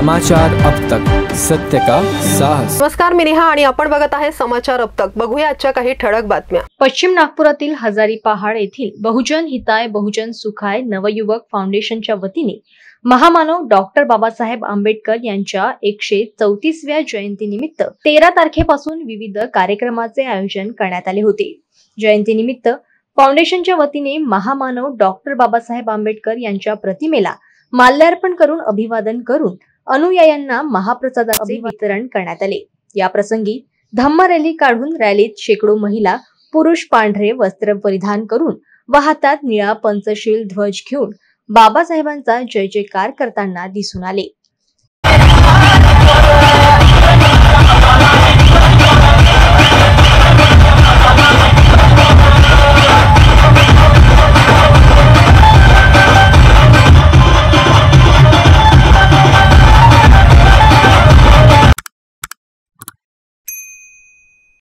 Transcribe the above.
समाचार अब तक, सत्य का साहस। नमस्कार, मी नेहा आणि आपण बघत आहे समाचार अब तक। बघूया आजच्या काही ठळक बातम्या। पश्चिम नागपुरातील हजारी पहाड येथील बहुजन हिताय बहुजन सुखाय नवयुवक फाउंडेशनच्या वतीने महामानव डॉक्टर बाबासाहेब आंबेडकर यांच्या 134व्या जयंतीनिमित्त 13 तारखेपासून विविध कार्यक्रमाचे आयोजन करण्यात आले होते। जयंतीनिमित्त फाउंडेशनच्या वतीने महामानव डॉक्टर बाबासाहेब आंबेडकर यांच्या प्रतिमेला माल्यार्पण करून अभिवादन करून अनुयायांना महाप्रसादाचे वितरण करण्यात आले। या प्रसंगी धम्म रॅली काढून रॅलीत शेकडो महिला पुरुष पांढरे वस्त्र परिधान करून व हातात निळा पंचशील ध्वज घेऊन बाबासाहेबांचा जय जयकार करताना दिसून आले।